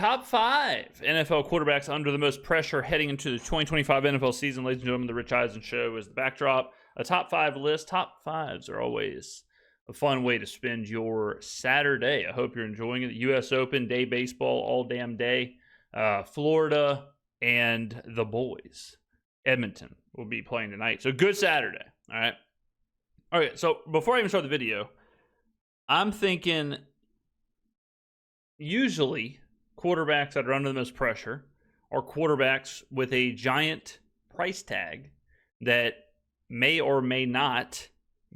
top 5 NFL quarterbacks under the most pressure heading into the 2025 NFL season. Ladies and gentlemen, the Rich Eisen Show is the backdrop. A top 5 list. Top 5s are always a fun way to spend your Saturday. I hope you're enjoying it. The U.S. Open, day baseball, all damn day. Florida and the boys. Edmonton will be playing tonight. So good Saturday. All right. All right. So before I even start the video, I'm thinking usually quarterbacks that are under the most pressure are quarterbacks with a giant price tag that may or may not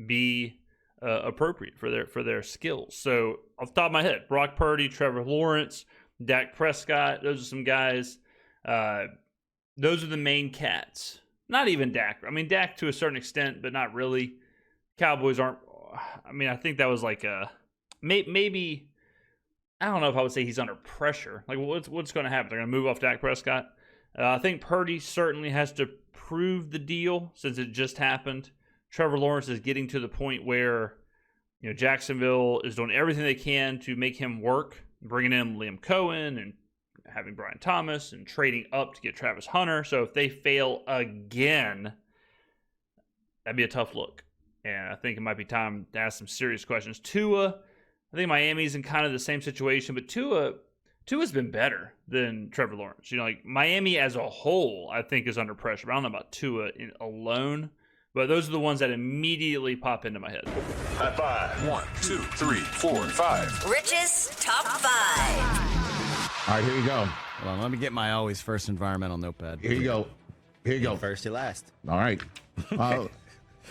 be appropriate for their skills. So off the top of my head, Brock Purdy, Trevor Lawrence, Dak Prescott, those are some guys. Those are the main cats. Not even Dak. I mean, Dak to a certain extent, but not really. Cowboys aren't. I mean, I think that was like a maybe. I don't know if I would say he's under pressure. Like, what's going to happen? They're going to move off Dak Prescott. I think Purdy certainly has to prove the deal since it just happened. Trevor Lawrence is getting to the point where, you know, Jacksonville is doing everything they can to make him work, bringing in Liam Cohen and having Brian Thomas and trading up to get Travis Hunter. So if they fail again, that'd be a tough look. And I think it might be time to ask some serious questions. Tua, I think Miami's in kind of the same situation, but Tua's been better than Trevor Lawrence. You know, like Miami as a whole, I think is under pressure. But I don't know about Tua alone, but those are the ones that immediately pop into my head. High five. 1, 2, 3, 4, 5. Rich's top 5. All right, here you go. Hold on, let me get my always first environmental notepad. Here you go. Here you go. First to last. All right.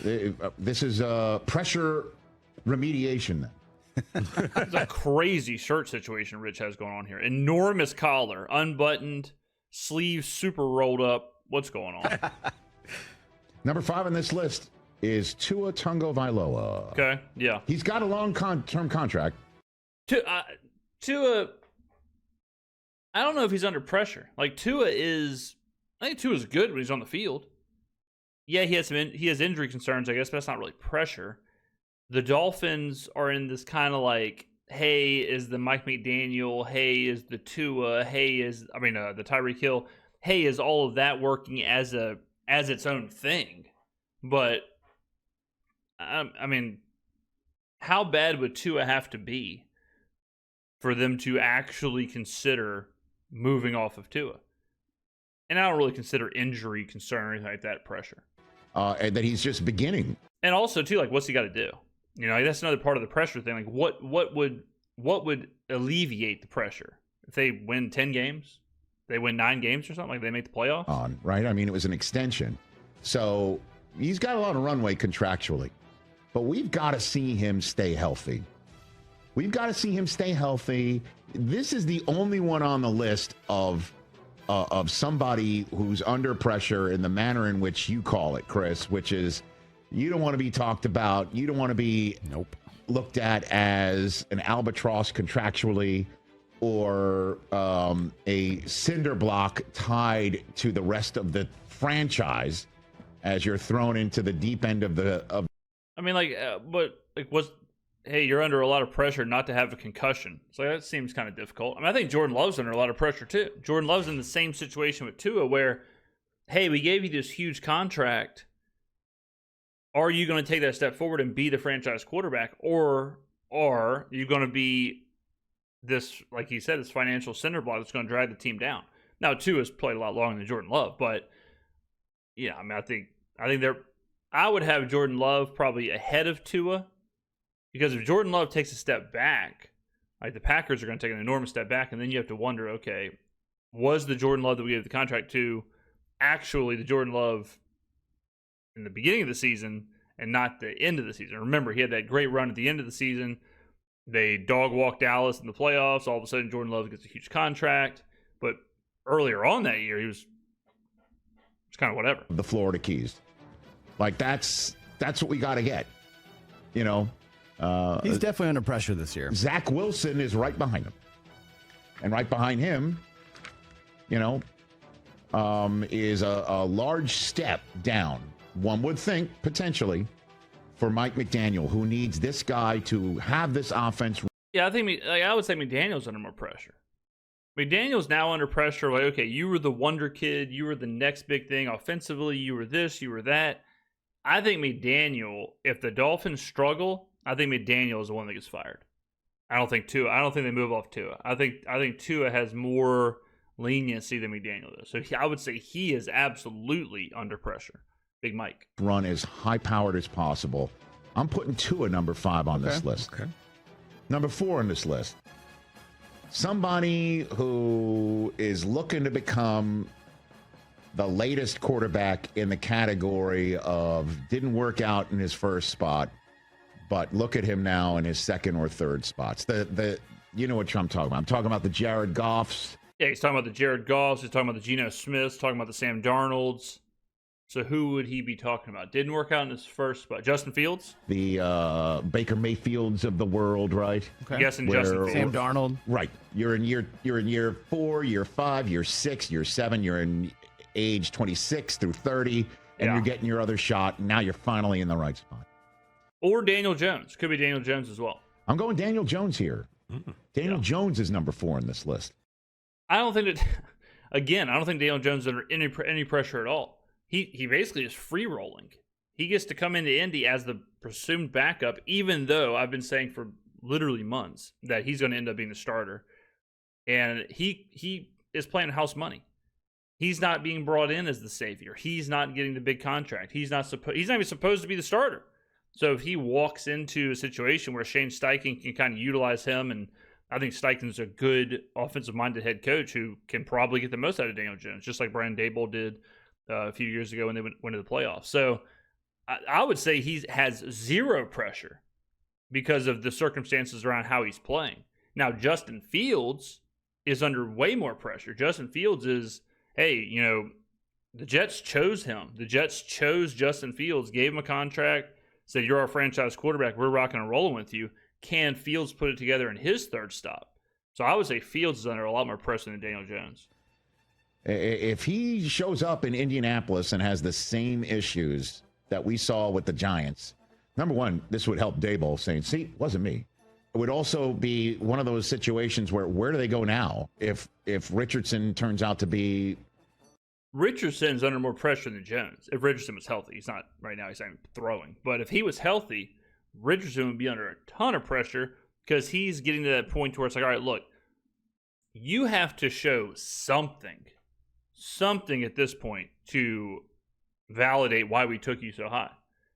This is pressure remediation. It's a crazy shirt situation Rich has going on here. Enormous collar, unbuttoned, sleeves super rolled up. What's going on? Number 5 on this list is Tua Tagovailoa. Okay, yeah. He's got a long-term contract. Tua, I don't know if he's under pressure. Like I think Tua's good when he's on the field. Yeah, he has injury concerns, I guess, but that's not really pressure. The Dolphins are in this kind of like, hey, is the Mike McDaniel, hey, is the Tua, hey, the Tyreek Hill, hey, is all of that working as its own thing? But I mean, how bad would Tua have to be for them to actually consider moving off of Tua? And I don't really consider injury concern or anything like that pressure. And that he's just beginning. And also, too, like, what's he got to do? You know, that's another part of the pressure thing. Like, what would alleviate the pressure? If they win 10 games? They win 9 games or something? Like, they make the playoffs? Right? I mean, it was an extension. So he's got a lot of runway contractually. But we've got to see him stay healthy. This is the only one on the list of somebody who's under pressure in the manner in which you call it, Chris, which is you don't want to be talked about. You don't want to be looked at as an albatross contractually or a cinder block tied to the rest of the franchise as you're thrown into the deep end of the. I mean, hey, you're under a lot of pressure not to have a concussion. So that seems kind of difficult. I mean, I think Jordan Love's under a lot of pressure too. Jordan Love's in the same situation with Tua where, hey, we gave you this huge contract. Are you going to take that step forward and be the franchise quarterback? Or are you going to be this, like he said, this financial cinder block that's going to drag the team down? Now, Tua's played a lot longer than Jordan Love, but yeah, I mean, I would have Jordan Love probably ahead of Tua. Because if Jordan Love takes a step back, like the Packers are going to take an enormous step back, and then you have to wonder, okay, was the Jordan Love that we gave the contract to actually the Jordan Love in the beginning of the season and not the end of the season? Remember, he had that great run at the end of the season. They dog-walked Dallas in the playoffs. All of a sudden, Jordan Love gets a huge contract. But earlier on that year, he was kind of whatever. The Florida Keys. Like, that's what we got to get, you know? He's definitely under pressure this year. Zach Wilson is right behind him. And right behind him, you know, is a large step down, one would think, potentially, for Mike McDaniel, who needs this guy to have this offense. Yeah, I would say McDaniel's under more pressure. McDaniel's now under pressure. Like, okay, you were the wonder kid. You were the next big thing. Offensively, you were this, you were that. I think McDaniel, if the Dolphins struggle, I think McDaniel is the one that gets fired. I don't think Tua. I don't think they move off Tua. I think Tua has more leniency than McDaniel does. So I would say he is absolutely under pressure. Big Mike. Run as high-powered as possible. I'm putting Tua number 5 on this list. Okay. Number 4 on this list. Somebody who is looking to become the latest quarterback in the category of didn't work out in his first spot, but look at him now in his second or third spots. You know what I'm talking about. I'm talking about the Jared Goffs. Yeah, he's talking about the Jared Goffs. He's talking about the Geno Smiths. Talking about the Sam Darnolds. So who would he be talking about? Didn't work out in his first spot. Justin Fields? The Baker Mayfields of the world, right? Okay. I'm guessing Justin Fields. Sam Darnold. Right. You're in year 4, year 5, year 6, year 7. You're in age 26 through 30, and you're getting your other shot. And now you're finally in the right spot. Or Daniel Jones. Could be Daniel Jones as well. I'm going Daniel Jones here. Daniel Jones is number 4 in this list. I don't think that, again, I don't think Daniel Jones is under any pressure at all. He basically is free rolling. He gets to come into Indy as the presumed backup, even though I've been saying for literally months that he's going to end up being the starter. And he is playing house money. He's not being brought in as the savior. He's not getting the big contract. He's not even supposed to be the starter. So if he walks into a situation where Shane Steichen can kind of utilize him, and I think Steichen's a good offensive-minded head coach who can probably get the most out of Daniel Jones, just like Brian Daboll did a few years ago when they went to the playoffs. So I would say he has zero pressure because of the circumstances around how he's playing. Now, Justin Fields is under way more pressure. Justin Fields is, hey, the Jets chose him. The Jets chose Justin Fields, gave him a contract, said, you're our franchise quarterback. We're rocking and rolling with you. Can Fields put it together in his third stop? So I would say Fields is under a lot more pressure than Daniel Jones. If he shows up in Indianapolis and has the same issues that we saw with the Giants, number one, this would help Daboll saying, see, it wasn't me. It would also be one of those situations where do they go now if Richardson turns out to be... Richardson's under more pressure than Jones. If Richardson was healthy, he's not right now, he's not throwing. But if he was healthy, Richardson would be under a ton of pressure because he's getting to that point where it's like, all right, look, you have to show something at this point to validate why we took you so high.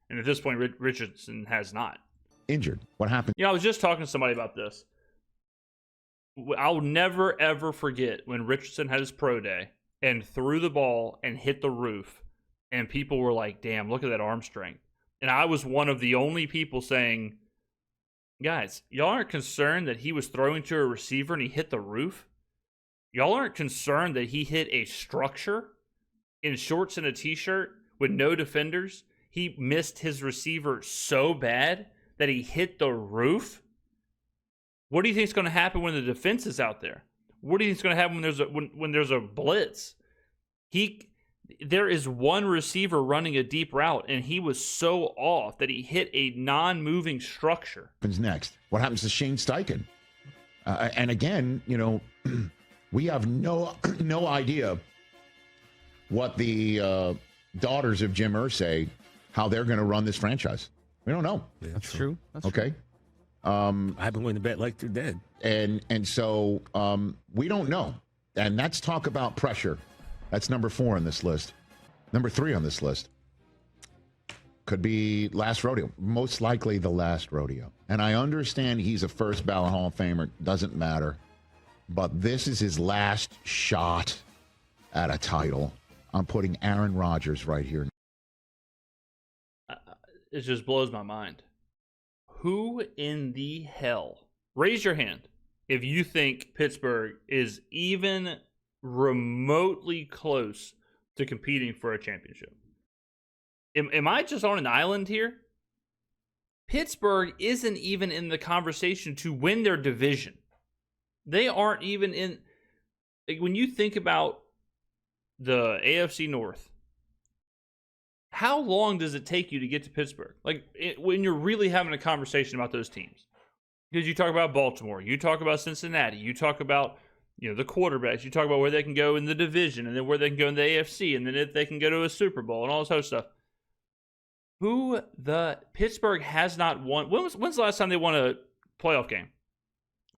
And at this point, Richardson has not. Injured. What happened? I was just talking to somebody about this. I'll never, ever forget when Richardson had his pro day and threw the ball and hit the roof. And people were like, damn, look at that arm strength. And I was one of the only people saying, guys, y'all aren't concerned that he was throwing to a receiver and he hit the roof? Y'all aren't concerned that he hit a structure in shorts and a t-shirt with no defenders? He missed his receiver so bad that he hit the roof? What do you think is going to happen when the defense is out there? What do you think is going to happen when there's a blitz? There is one receiver running a deep route, and he was so off that he hit a non-moving structure. What happens next? What happens to Shane Steichen? And again, we have no idea what the daughters of Jim Irsay, how they're going to run this franchise. We don't know. Yeah, That's true. That's okay. I've been going to bet like they're dead. And so we don't know. And let's talk about pressure. That's number 4 on this list. Number 3 on this list could be last rodeo. Most likely the last rodeo. And I understand he's a first ballot Hall of Famer. Doesn't matter. But this is his last shot at a title. I'm putting Aaron Rodgers right here. It just blows my mind. Who in the hell? Raise your hand if you think Pittsburgh is even remotely close to competing for a championship. Am I just on an island here? Pittsburgh isn't even in the conversation to win their division. They aren't even in. When you think about the AFC North, how long does it take you to get to Pittsburgh? When you're really having a conversation about those teams. Because you talk about Baltimore, you talk about Cincinnati, you talk about, the quarterbacks. You talk about where they can go in the division, and then where they can go in the AFC, and then if they can go to a Super Bowl and all this other stuff. Pittsburgh has not won. When's the last time they won a playoff game?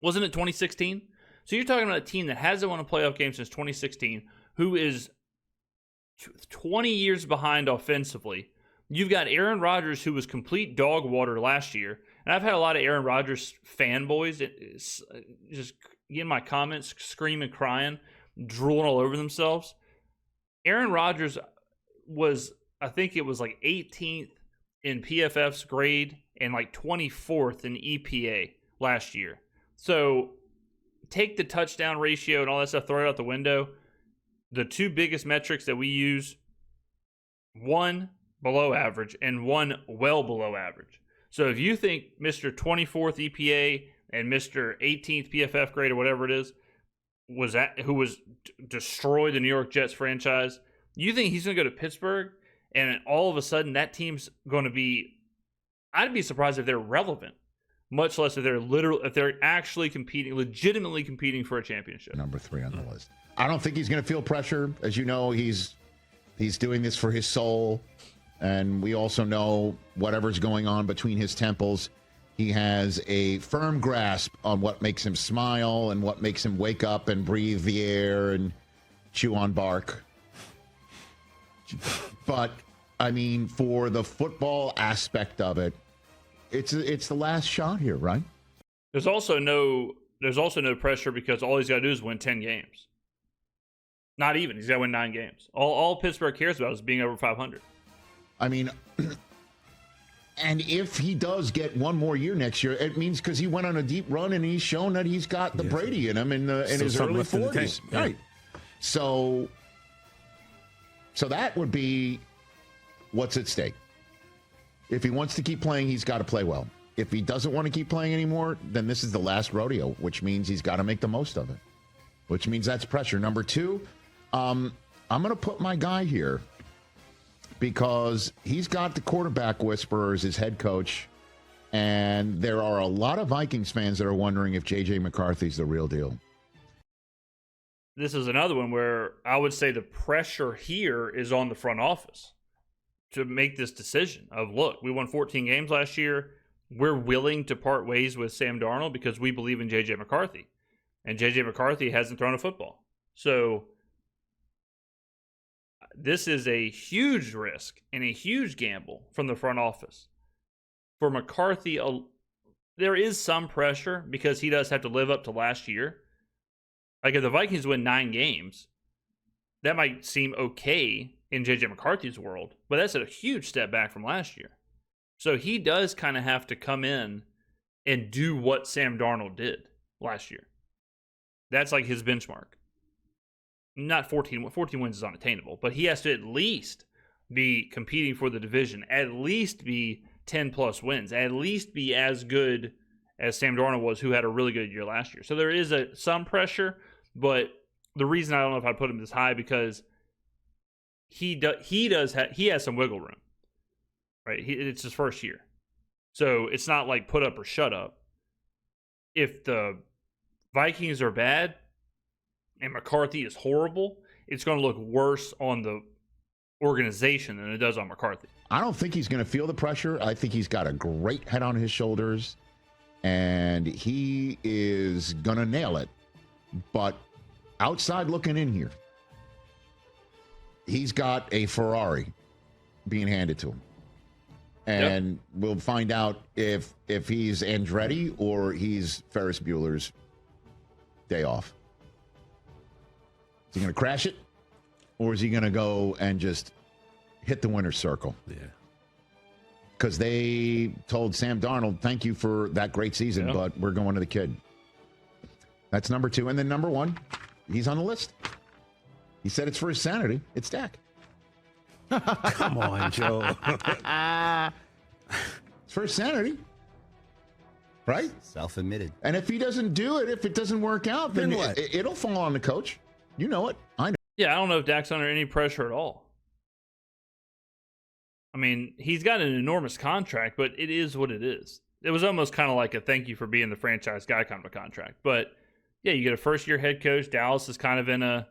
Wasn't it 2016? So you're talking about a team that hasn't won a playoff game since 2016, who is 20 years behind offensively. You've got Aaron Rodgers, who was complete dog water last year. And I've had a lot of Aaron Rodgers fanboys just in my comments screaming, crying, drooling all over themselves. Aaron Rodgers was, I think it was like 18th in PFF's grade and like 24th in EPA last year. So take the touchdown ratio and all that stuff, throw it out the window. The two biggest metrics that we use, one below average and one well below average. So if you think Mr. 24th EPA and Mr. 18th PFF grade or whatever it is who destroyed the New York Jets franchise, you think he's going to go to Pittsburgh and all of a sudden that team's going to be, I'd be surprised if they're relevant, much less if they're actually legitimately competing for a championship. Number 3 on the list. I don't think he's going to feel pressure. As you know, he's doing this for his soul. And we also know whatever's going on between his temples, he has a firm grasp on what makes him smile and what makes him wake up and breathe the air and chew on bark. But, I mean, for the football aspect of it, it's the last shot here, right? There's also no pressure because all he's got to do is win 10 games. Not even. He's got to win 9 games. All Pittsburgh cares about is being over 500. I mean, and if he does get one more year next year, it means because he went on a deep run and he's shown that he's got the Brady in him in his early 40s. Yeah. Right. So that would be what's at stake. If he wants to keep playing, he's got to play well. If he doesn't want to keep playing anymore, then this is the last rodeo, which means he's got to make the most of it, which means that's pressure. Number 2, I'm going to put my guy here because he's got the quarterback whisperer as his head coach, and there are a lot of Vikings fans that are wondering if JJ McCarthy's the real deal. This is another one where I would say the pressure here is on the front office to make this decision of, look, we won 14 games last year. We're willing to part ways with Sam Darnold because we believe in JJ McCarthy. And JJ McCarthy hasn't thrown a football. So this is a huge risk and a huge gamble from the front office. For McCarthy, there is some pressure because he does have to live up to last year. Like if the Vikings win 9 games, that might seem okay in JJ McCarthy's world, but that's a huge step back from last year. So he does kind of have to come in and do what Sam Darnold did last year. That's like his benchmark. Not 14 wins is unattainable, but he has to at least be competing for the division, at least be 10 plus wins, at least be as good as Sam Darnold was, who had a really good year last year. So there is some pressure, but the reason I don't know if I put him this high because he has some wiggle room, right? It's his first year, so it's not like put up or shut up. If the Vikings are bad and McCarthy is horrible, it's going to look worse on the organization than it does on McCarthy. I don't think he's going to feel the pressure. I think he's got a great head on his shoulders, and he is going to nail it. But outside looking in here, he's got a Ferrari being handed to him. And we'll find out if he's Andretti or he's Ferris Bueller's day off. Is he going to crash it? Or is he going to go and just hit the winner's circle? Yeah. Because they told Sam Darnold, thank you for that great season, but we're going to the kid. That's number 2. And then number 1, he's on the list. He said it's for his sanity. It's Dak. Come on, Joe. It's for his sanity. Right? Self-admitted. And if he doesn't do it, if it doesn't work out, then what? It'll fall on the coach. You know it. I know. Yeah, I don't know if Dak's under any pressure at all. I mean, he's got an enormous contract, but it is what it is. It was almost kind of like a thank you for being the franchise guy kind of a contract. But Yeah, you get a first-year head coach. Dallas is kind of in a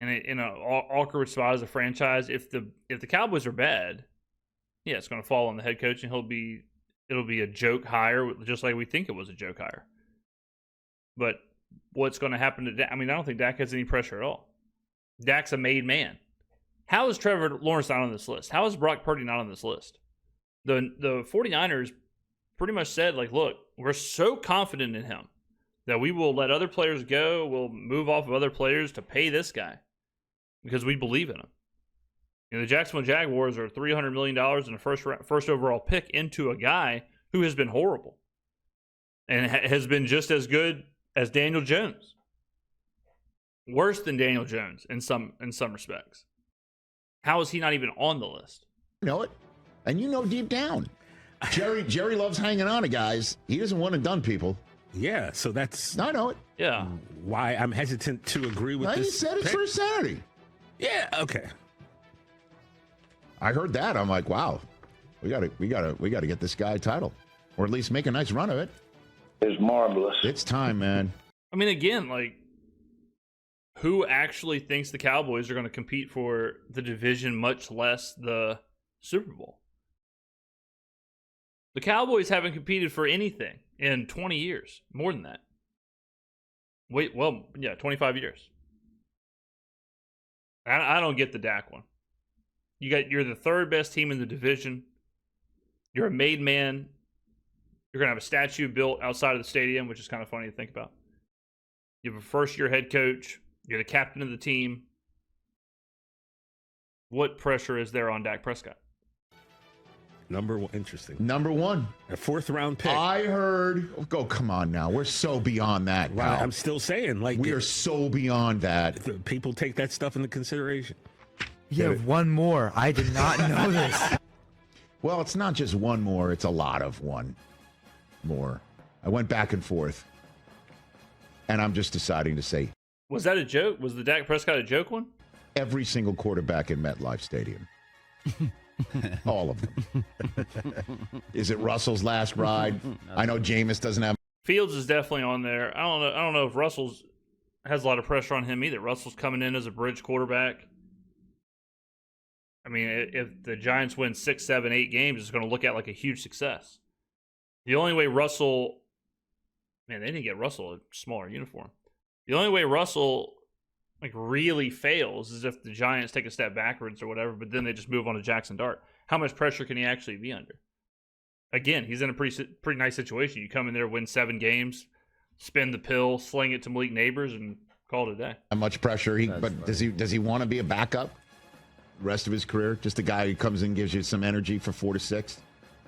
awkward spot as a franchise. If the Cowboys are bad, yeah, it's going to fall on the head coach, and it'll be a joke hire, just like we think it was a joke hire. But what's going to happen to Dak? I mean, I don't think Dak has any pressure at all. Dak's a made man. How is Trevor Lawrence not on this list? How is Brock Purdy not on this list? The 49ers pretty much said, like, look, we're so confident in him that we will let other players go. We'll move off of other players to pay this guy because we believe in him. The Jacksonville Jaguars are $300 million in a first overall pick into a guy who has been horrible and has been just as good as Daniel Jones. Worse than Daniel Jones in some respects. How is he not even on the list? You know it, and you know deep down, Jerry loves hanging on to guys. He doesn't want to done people. Yeah, so that's I know it. Yeah, why I'm hesitant to agree with this. He said it's for sanity. Yeah, okay. I heard that. I'm like, wow, we gotta get this guy a title, or at least make a nice run of it. It's marvelous. It's time, man. I mean, again, like, who actually thinks the Cowboys are going to compete for the division, much less the Super Bowl? The Cowboys haven't competed for anything in 20 years, more than that. 25 years. I don't get the Dak one. You're the third best team in the division. You're a made man. You're going to have a statue built outside of the stadium, which is kind of funny to think about. You have a first-year head coach. You're the captain of the team. What pressure is there on Dak Prescott? Number one, interesting. Number one. A fourth-round pick. I heard. Oh, come on now. We're so beyond that. Right, I'm still saying, like, we are so beyond that. People take that stuff into consideration. You have one more. I did not know this. Well, it's not just one more. It's a lot of one more. I went back and forth, and I'm just deciding to say. Was that a joke? Was the Dak Prescott a joke one? Every single quarterback in MetLife Stadium. All of them. Is it Russell's last ride? I know Jameis doesn't have. Fields is definitely on there. I don't know if Russell's has a lot of pressure on him either. Russell's coming in as a bridge quarterback. I mean, if the Giants win 6, 7, 8 games, it's going to look at like a huge success. The only way Russell, man, they didn't get Russell a smaller uniform. The only way Russell like really fails is if the Giants take a step backwards or whatever, but then they just move on to Jackson Dart. How much pressure can he actually be under? Again, he's in a pretty nice situation. You come in there, win 7 games, spin the pill, sling it to Malik Neighbors, and call it a day. How much pressure? Does he want to be a backup the rest of his career? Just a guy who comes in, gives you some energy for 4 to 6,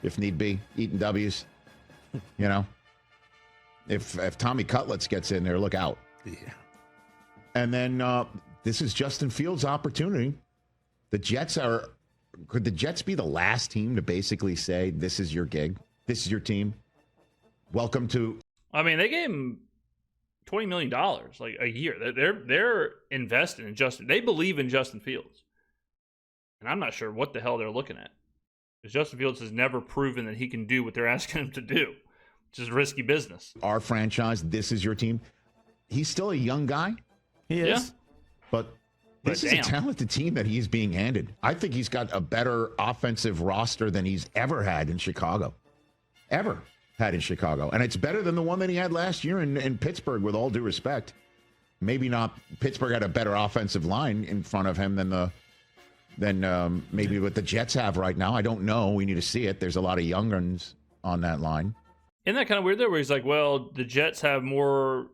if need be, eating W's. You know, if Tommy Cutlets gets in there, look out. Yeah. And then this is Justin Fields' opportunity. Could the Jets be the last team to basically say, this is your gig? This is your team? Welcome to. I mean, they gave him $20 million like a year. They're invested in Justin. They believe in Justin Fields. And I'm not sure what the hell they're looking at. Because Justin Fields has never proven that he can do what they're asking him to do, which is risky business. Our franchise, this is your team. He's still a young guy. He is. Yeah. But this is a talented team that he's being handed. I think he's got a better offensive roster than he's ever had in Chicago. Ever had in Chicago. And it's better than the one that he had last year in Pittsburgh, with all due respect. Maybe not. Pittsburgh had a better offensive line in front of him than maybe what the Jets have right now. I don't know. We need to see it. There's a lot of young ones on that line. Isn't that kind of weird though, where he's like, well, the Jets are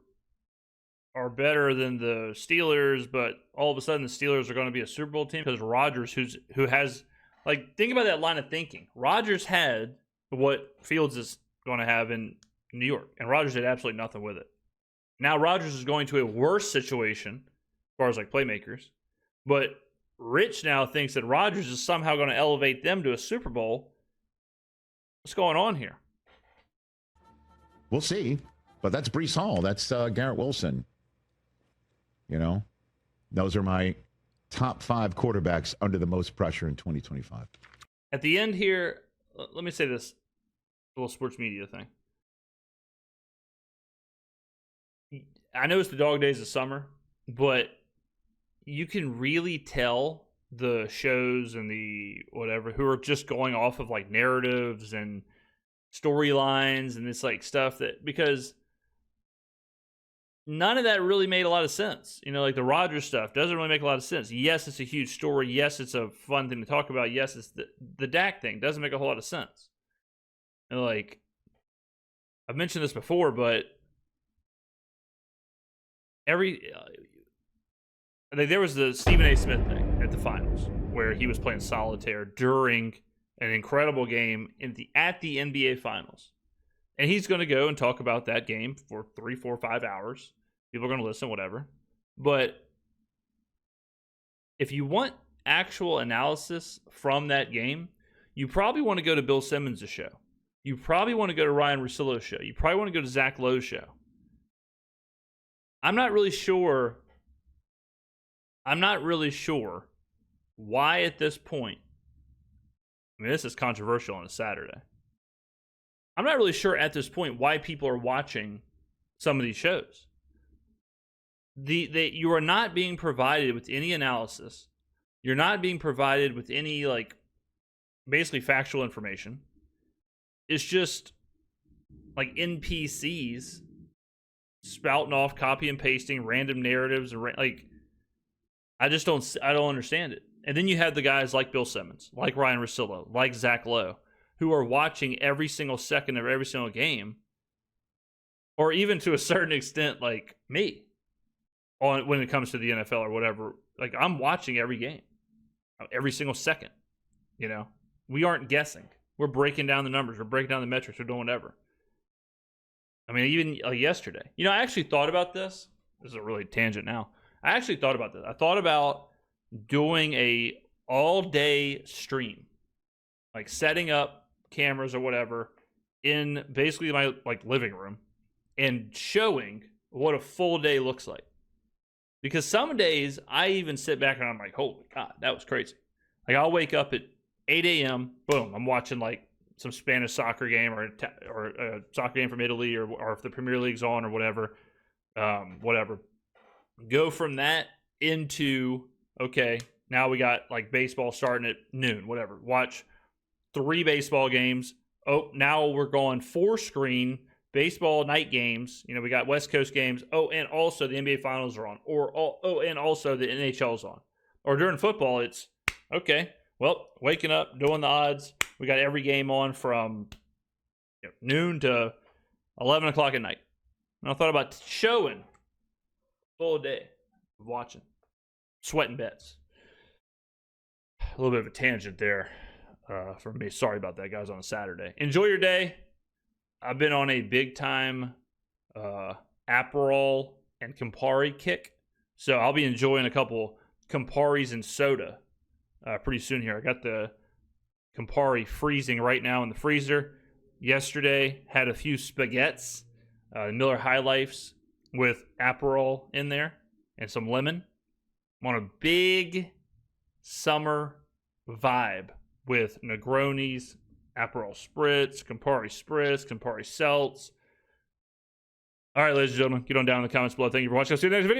better than the Steelers, but all of a sudden the Steelers are going to be a Super Bowl team because Rodgers, who has, like, think about that line of thinking. Rodgers had what Fields is going to have in New York, and Rodgers did absolutely nothing with it. Now Rodgers is going to a worse situation as far as like playmakers, but Rich now thinks that Rodgers is somehow going to elevate them to a Super Bowl. What's going on here? We'll see. But that's Breece Hall. That's Garrett Wilson. You know, those are my top 5 quarterbacks under the most pressure in 2025. At the end here, let me say this little sports media thing. I know it's the dog days of summer, but you can really tell the shows and the whatever who are just going off of like narratives and storylines and this like stuff that, because none of that really made a lot of sense. You know, like the Rodgers stuff doesn't really make a lot of sense. Yes, it's a huge story. Yes, it's a fun thing to talk about. Yes, it's the Dak thing doesn't make a whole lot of sense. And like, I've mentioned this before, but there was the Stephen A. Smith thing at the finals where he was playing solitaire during an incredible game at the NBA finals. And he's going to go and talk about that game for 3, 4, 5 hours. People are going to listen, whatever. But if you want actual analysis from that game, you probably want to go to Bill Simmons' show. You probably want to go to Ryan Russillo's show. You probably want to go to Zach Lowe's show. I'm not really sure why at this point, I mean, this is controversial on a Saturday. I'm not really sure at this point why people are watching some of these shows. You are not being provided with any analysis. You're not being provided with any, like, basically factual information. It's just like NPCs spouting off, copy and pasting random narratives, and like, I don't understand it. And then you have the guys like Bill Simmons, like Ryan Russillo, like Zach Lowe, who are watching every single second of every single game, or even to a certain extent, like me, when it comes to the NFL or whatever. Like, I'm watching every game, every single second. You know, we aren't guessing. We're breaking down the numbers. We're breaking down the metrics. We're doing whatever. I mean, even yesterday. You know, I actually thought about this. This is a really tangent now. I actually thought about this. I thought about doing a all-day stream, like setting up cameras or whatever in basically my like living room and showing what a full day looks like. Because some days I even sit back and I'm like, holy God, that was crazy. Like, I'll wake up at 8 a.m., boom, I'm watching like some Spanish soccer game or a soccer game from Italy or if the Premier League's on or whatever. Go from that into, okay, now we got like baseball starting at noon, whatever. Watch 3 baseball games. Oh, now we're going 4 screen baseball night games. You know, we got West Coast games. Oh, and also the NBA Finals are on. And also the NHL's on. Or during football, it's, okay, well, waking up, doing the odds. We got every game on from noon to 11 o'clock at night. And I thought about showing full day of watching, sweating bets. A little bit of a tangent there for me. Sorry about that, guys, on a Saturday. Enjoy your day. I've been on a big-time Aperol and Campari kick, so I'll be enjoying a couple Camparis and soda pretty soon here. I got the Campari freezing right now in the freezer. Yesterday, had a few spaghettis, Miller High Lifes with Aperol in there and some lemon. I'm on a big summer vibe with Negronis, Aperol Spritz, Campari Seltz. All right, ladies and gentlemen, get on down in the comments below. Thank you for watching. I'll see you in the next video.